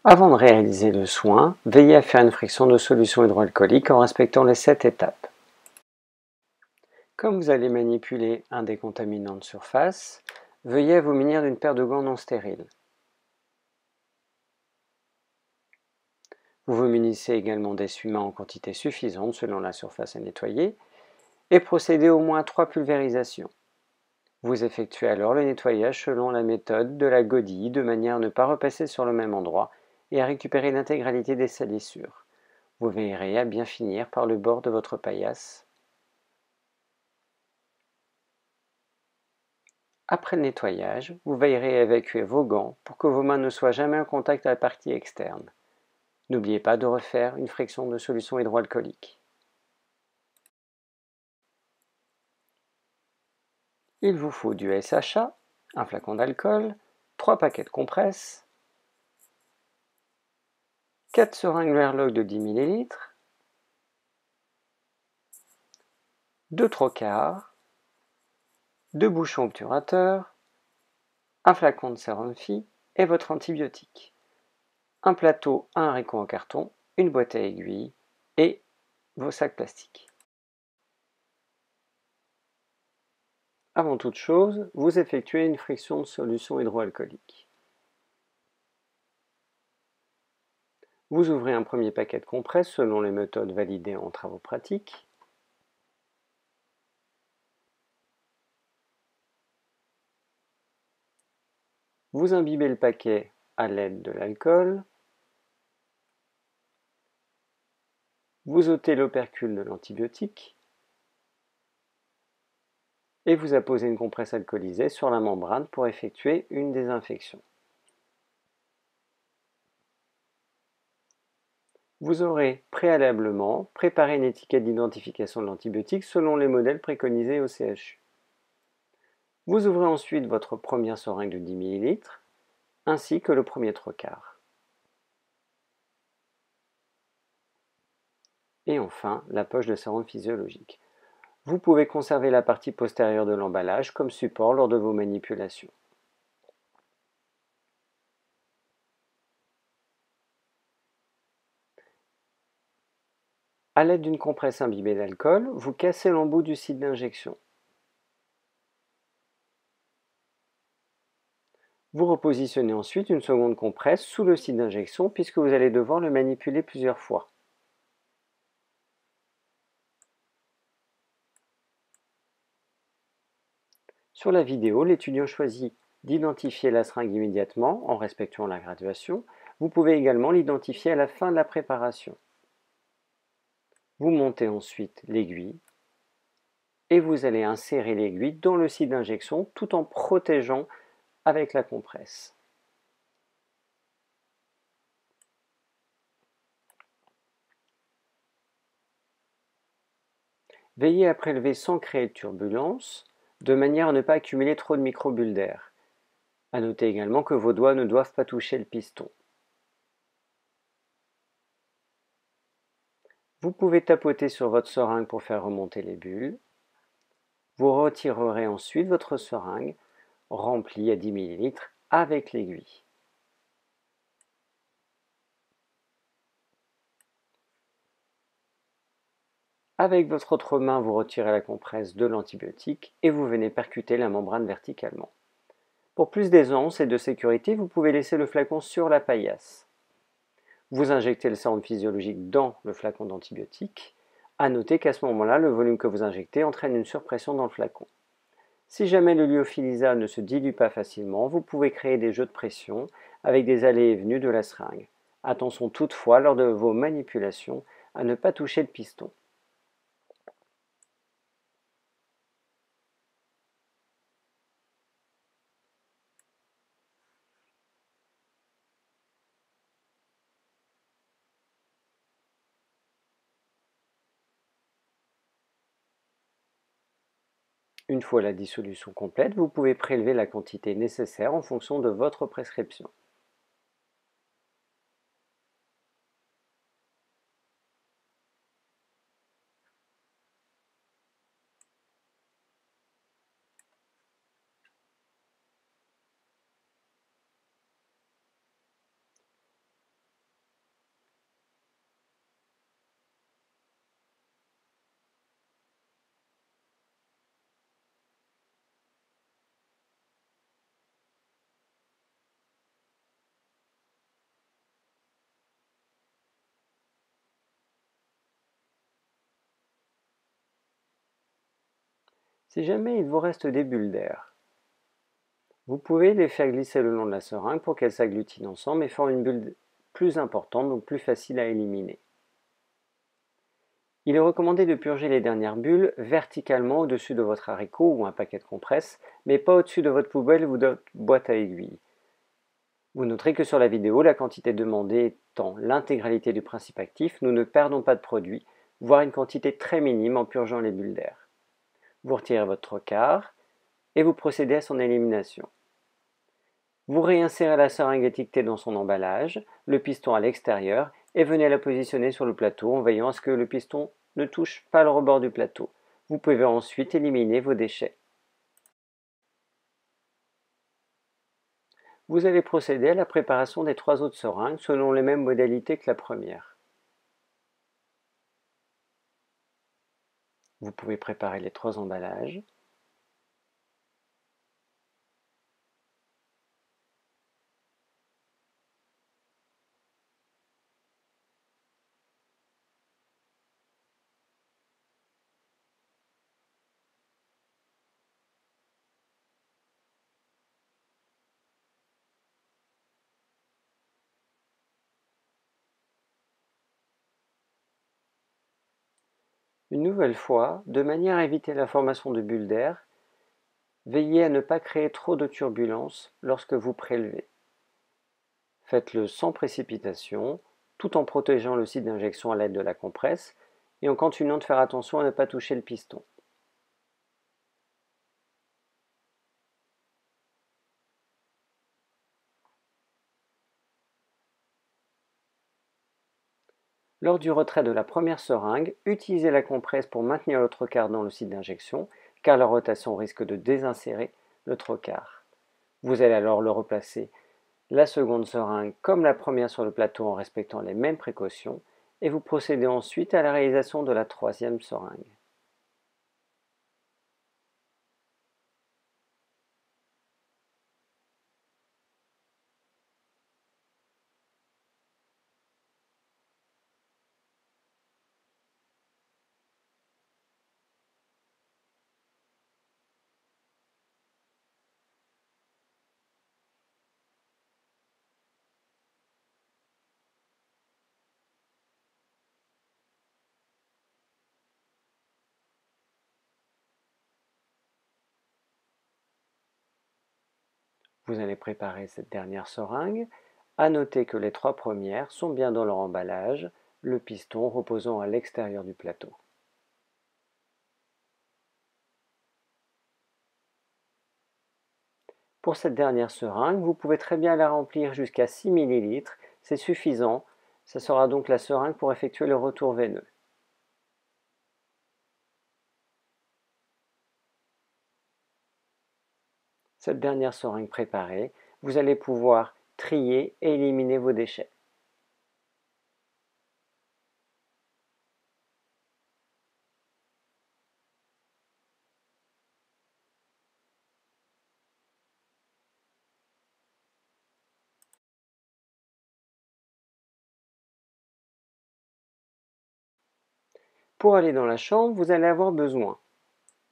Avant de réaliser le soin, veillez à faire une friction de solution hydroalcoolique en respectant les 7 étapes. Comme vous allez manipuler un décontaminant de surface, veuillez à vous munir d'une paire de gants non stériles. Vous vous munissez également d'essuie-mains en quantité suffisante selon la surface à nettoyer et procédez au moins à 3 pulvérisations. Vous effectuez alors le nettoyage selon la méthode de la godille de manière à ne pas repasser sur le même endroit et à récupérer l'intégralité des salissures. Vous veillerez à bien finir par le bord de votre paillasse. Après le nettoyage, vous veillerez à évacuer vos gants pour que vos mains ne soient jamais en contact avec la partie externe. N'oubliez pas de refaire une friction de solution hydroalcoolique. Il vous faut du SHA, un flacon d'alcool, 3 paquets de compresses, 4 seringues Verloc de 10 ml, 2 trocars, 2 bouchons obturateurs, un flacon de sérum Phi et votre antibiotique, un plateau à un haricot en carton, une boîte à aiguilles et vos sacs plastiques. Avant toute chose, vous effectuez une friction de solution hydroalcoolique. Vous ouvrez un premier paquet de compresses selon les méthodes validées en travaux pratiques. Vous imbibez le paquet à l'aide de l'alcool. Vous ôtez l'opercule de l'antibiotique. Et vous apposez une compresse alcoolisée sur la membrane pour effectuer une désinfection. Vous aurez préalablement préparé une étiquette d'identification de l'antibiotique selon les modèles préconisés au CHU. Vous ouvrez ensuite votre première seringue de 10 ml, ainsi que le premier trocar. Et enfin, la poche de sérum physiologique. Vous pouvez conserver la partie postérieure de l'emballage comme support lors de vos manipulations. À l'aide d'une compresse imbibée d'alcool, vous cassez l'embout du site d'injection. Vous repositionnez ensuite une seconde compresse sous le site d'injection puisque vous allez devoir le manipuler plusieurs fois. Sur la vidéo, l'étudiant choisit d'identifier la seringue immédiatement en respectant la graduation. Vous pouvez également l'identifier à la fin de la préparation. Vous montez ensuite l'aiguille et vous allez insérer l'aiguille dans le site d'injection tout en protégeant avec la compresse. Veillez à prélever sans créer de turbulence, de manière à ne pas accumuler trop de microbules d'air. À noter également que vos doigts ne doivent pas toucher le piston. Vous pouvez tapoter sur votre seringue pour faire remonter les bulles. Vous retirerez ensuite votre seringue remplie à 10 ml avec l'aiguille. Avec votre autre main, vous retirez la compresse de l'antibiotique et vous venez percuter la membrane verticalement. Pour plus d'aisance et de sécurité, vous pouvez laisser le flacon sur la paillasse. Vous injectez le sérum physiologique dans le flacon d'antibiotique. À noter qu'à ce moment-là, le volume que vous injectez entraîne une surpression dans le flacon. Si jamais le lyophilisa ne se dilue pas facilement, vous pouvez créer des jeux de pression avec des allées et venues de la seringue. Attention toutefois lors de vos manipulations à ne pas toucher le piston. Une fois la dissolution complète, vous pouvez prélever la quantité nécessaire en fonction de votre prescription. Si jamais il vous reste des bulles d'air, vous pouvez les faire glisser le long de la seringue pour qu'elles s'agglutinent ensemble et forment une bulle plus importante, donc plus facile à éliminer. Il est recommandé de purger les dernières bulles verticalement au-dessus de votre haricot ou un paquet de compresses, mais pas au-dessus de votre poubelle ou de votre boîte à aiguilles. Vous noterez que sur la vidéo, la quantité demandée étant l'intégralité du principe actif, nous ne perdons pas de produit, voire une quantité très minime en purgeant les bulles d'air. Vous retirez votre trocard et vous procédez à son élimination. Vous réinsérez la seringue étiquetée dans son emballage, le piston à l'extérieur, et venez la positionner sur le plateau en veillant à ce que le piston ne touche pas le rebord du plateau. Vous pouvez ensuite éliminer vos déchets. Vous allez procéder à la préparation des 3 autres seringues selon les mêmes modalités que la première. Vous pouvez préparer les 3 emballages. Une nouvelle fois, de manière à éviter la formation de bulles d'air, veillez à ne pas créer trop de turbulences lorsque vous prélevez. Faites-le sans précipitation, tout en protégeant le site d'injection à l'aide de la compresse et en continuant de faire attention à ne pas toucher le piston. Lors du retrait de la première seringue, utilisez la compresse pour maintenir le trocard dans le site d'injection, car la rotation risque de désinsérer le trocard. Vous allez alors le replacer la seconde seringue comme la première sur le plateau en respectant les mêmes précautions, et vous procédez ensuite à la réalisation de la troisième seringue. Vous allez préparer cette dernière seringue. À noter que les 3 premières sont bien dans leur emballage, le piston reposant à l'extérieur du plateau. Pour cette dernière seringue, vous pouvez très bien la remplir jusqu'à 6 ml, c'est suffisant, ça sera donc la seringue pour effectuer le retour veineux. Cette dernière seringue préparée, vous allez pouvoir trier et éliminer vos déchets. Pour aller dans la chambre, vous allez avoir besoin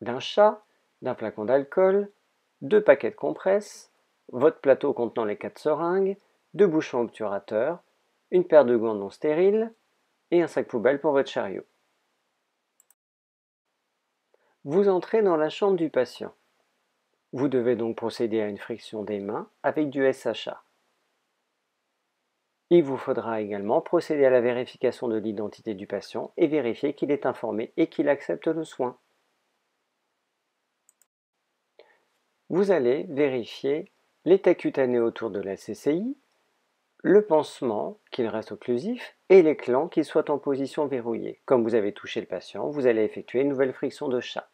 d'un chat, d'un flacon d'alcool, 2 paquets de compresses, votre plateau contenant les 4 seringues, 2 bouchons obturateurs, une paire de gants non stériles et un sac poubelle pour votre chariot. Vous entrez dans la chambre du patient. Vous devez donc procéder à une friction des mains avec du SHA. Il vous faudra également procéder à la vérification de l'identité du patient et vérifier qu'il est informé et qu'il accepte le soin. Vous allez vérifier l'état cutané autour de la CCI, le pansement, qu'il reste occlusif, et les clans, qu'ils soient en position verrouillée. Comme vous avez touché le patient, vous allez effectuer une nouvelle friction de chat.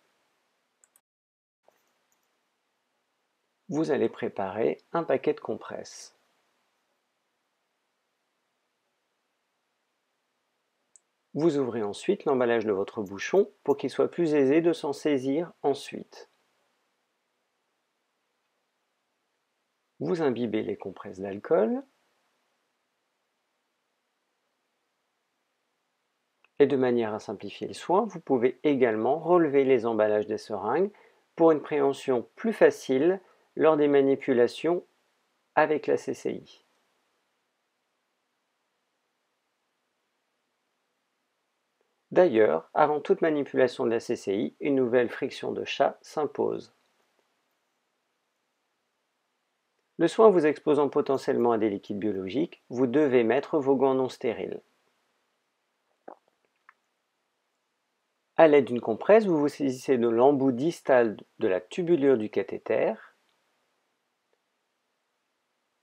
Vous allez préparer un paquet de compresses. Vous ouvrez ensuite l'emballage de votre bouchon pour qu'il soit plus aisé de s'en saisir ensuite. Vous imbibez les compresses d'alcool et de manière à simplifier le soin, vous pouvez également relever les emballages des seringues pour une préhension plus facile lors des manipulations avec la CCI. D'ailleurs, avant toute manipulation de la CCI, une nouvelle friction de chat s'impose. Le soin vous exposant potentiellement à des liquides biologiques, vous devez mettre vos gants non stériles. À l'aide d'une compresse, vous vous saisissez de l'embout distal de la tubulure du cathéter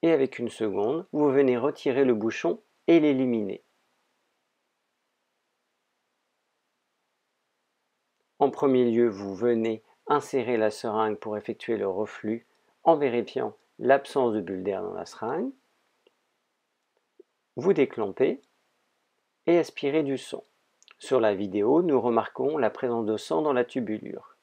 et avec une seconde, vous venez retirer le bouchon et l'éliminer. En premier lieu, vous venez insérer la seringue pour effectuer le reflux en vérifiant l'absence de bulles d'air dans la seringue. Vous déclampez et aspirez du sang. Sur la vidéo, nous remarquons la présence de sang dans la tubulure.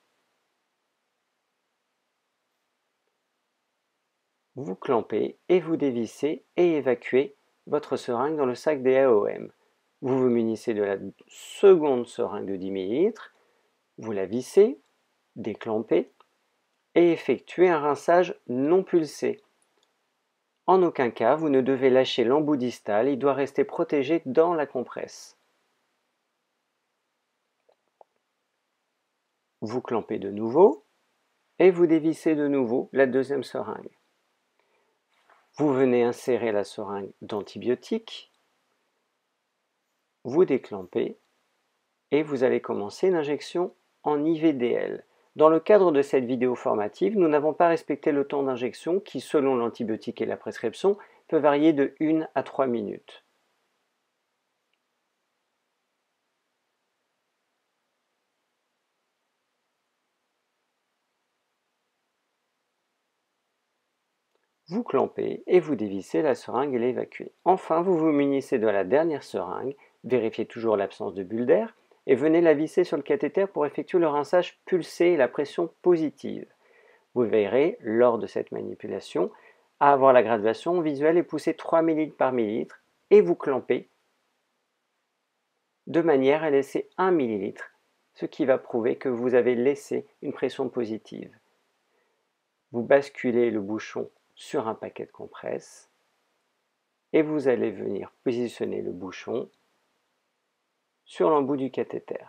Vous clampez et vous dévissez et évacuez votre seringue dans le sac des AOM. Vous vous munissez de la seconde seringue de 10 ml, vous la vissez, déclampez et effectuez un rinçage non pulsé. En aucun cas, vous ne devez lâcher l'embout distal, il doit rester protégé dans la compresse. Vous clampez de nouveau et vous dévissez de nouveau la deuxième seringue. Vous venez insérer la seringue d'antibiotiques, vous déclampez et vous allez commencer l'injection en IVDL. Dans le cadre de cette vidéo formative, nous n'avons pas respecté le temps d'injection qui, selon l'antibiotique et la prescription, peut varier de 1 à 3 minutes. Vous clampez et vous dévissez la seringue et l'évacuez. Enfin, vous vous munissez de la dernière seringue, vérifiez toujours l'absence de bulles d'air et venez la visser sur le cathéter pour effectuer le rinçage pulsé et la pression positive. Vous veillerez, lors de cette manipulation, à avoir la graduation visuelle et pousser 3 ml par millilitre et vous clampez de manière à laisser 1 ml, ce qui va prouver que vous avez laissé une pression positive. Vous basculez le bouchon sur un paquet de compresses et vous allez venir positionner le bouchon sur l'embout du cathéter.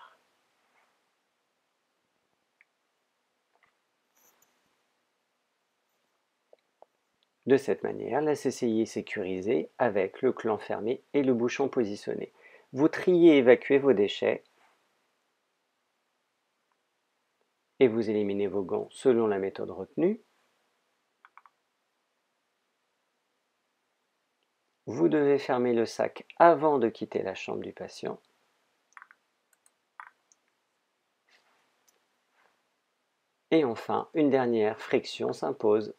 De cette manière, la CCI est sécurisée avec le clan fermé et le bouchon positionné. Vous triez et évacuez vos déchets et vous éliminez vos gants selon la méthode retenue. Vous devez fermer le sac avant de quitter la chambre du patient. Et enfin, une dernière friction s'impose.